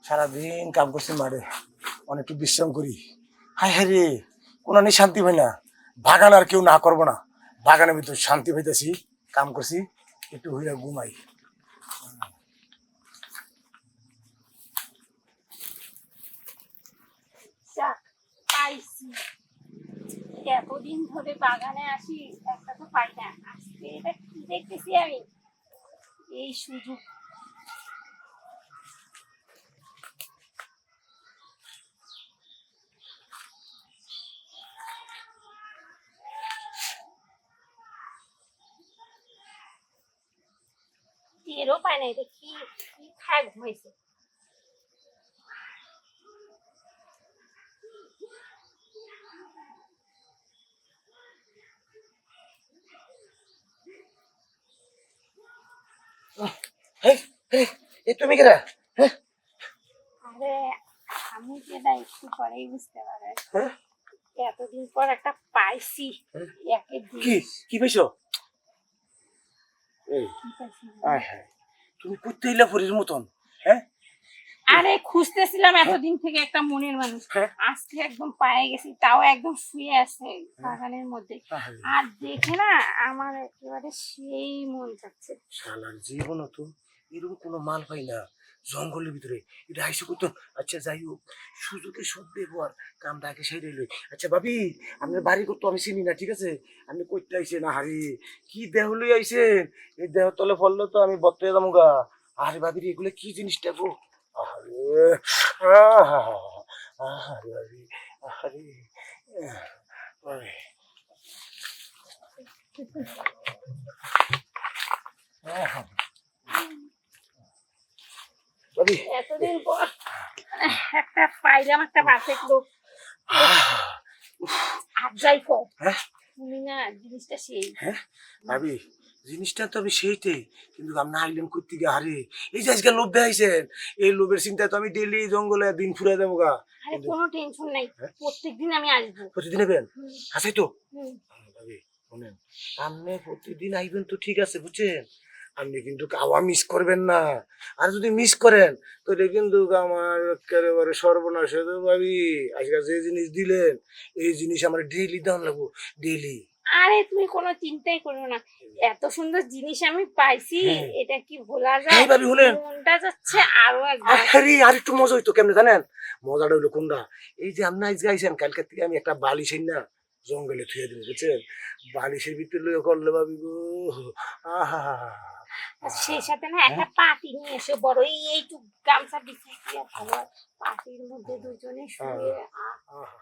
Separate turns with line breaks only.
সারাদিন কাম করছি মাঠে, অনেকটু বিশ্রাম করি। হায় হায় রে, কোনো নেই শান্তি পাই না। বাগান আর কেউ না করবো না, বাগানের ভিতর শান্তি পাইতেছি, কাম করছি, একটু হইয়া ঘুমাই।
যাক, পাইছি। এতদিন ধরে বাগানে আসি, একটা তো পাই না। আজকে এটা কি দেখতেছি আমি, এই সুযোগ। টেরও পায় না এটা কি, কি খায় ঘুমাইছে।
তুমি কেরা?
আরে আমি যেটা একটু পরেই বুঝতে পারে,
হ্যাঁ?
এতদিন পর একটা পাইছি। একে
কি কি পাইছো? এই
কি পাইছি?
আয় হায়, তুমি করতে ইলা পরীর মতন। হ্যাঁ
আরে খুঁজতেছিলাম এতদিন থেকে একটা মনের মানুষ,
হ্যাঁ।
আজকে একদম পায়ে গেছি, তাও একদম শুয়ে আছে বাগানের মধ্যে। আর দেখে না আমার একেবারে সেই মন যাচ্ছে।
শালার জীবনও তো এরকম কোনো মাল পাই না জঙ্গলের ভিতরে, এটা আইসে করতো। আচ্ছা যাই হোক, সুযোগের সদ ব্যবহার, কামটা আগে সেই রইল। আচ্ছা ভাবি, আপনার বাড়ি করতো আমি চিনি না, ঠিক আছে? আপনি কইতে আইসেন, আরে কি দেহ লই আইসেন? এই দেহ তলে ফললো তো আমি বত্তে যাবো গা। আরে ভাবি রে, এগুলো কি জিনিসটা গো? আরে আহা, আরে ভাবি, আরে আরে আহা, ভাবি
এতদিন পর একটা পাইলাম, একটা বাসের লোক। আর যাই কর,
হ্যাঁ
তুমি না জিনিসটা সেই।
হ্যাঁ ভাবি, জিনিসটা তো আমি সেইটাই, কিন্তু আপনি আইলেন করতে গিয়ে হারে, এই যে আজকে লোভ দেখাইছেন, এই লোভের চিন্তায় তো আমি ডেলি জঙ্গলে দিন ফুরাই দেবো গা।
আরে কোনো টেনশন নাই, প্রত্যেকদিন আমি আসবো।
প্রতিদিন আইবেন? আসাই তো
হুম।
ভাবি শোনেন, আপনি প্রতিদিন আইবেন তো ঠিক আছে, বুঝছেন? আপনি কিন্তু খাওয়া মিস করবেন না। আর যদি মিস করেন তাহলে কিন্তু আমার একেবারে সর্বনাশ হয়ে যাবে ভাবি। আজকে যে জিনিস দিলেন, এই জিনিস আমার ডেইলি দাম লাগবো, ডেইলি।
আরে তুমি কোনো চিন্তাই করো না, এত সুন্দর জিনিস আমি পাইছি,
হ্যাঁ।
এটা কি ভোলা যায়?
হ্যাঁ ভাবি শুনেন,
মনটা যাচ্ছে আরো একবার।
আরে আর একটু মজা হইতো কেমনে জানেন? মজাটা হইলো কোনটা, এই যে আপনি আজকে আইছেন, কালকের থেকে আমি একটা বালিশ না জঙ্গলে থুয়ে দিব, বুঝছেন? বালিশের ভিতরে লইয়া করলে ভাবি গো, আহা।
আর সেই সাথে না একটা পাটি নিয়ে এসে বড় এইটুক গামছা বিছিয়ে দিয়ে ভালো হয়। পাটির মধ্যে দুজনে শুয়ে
আহা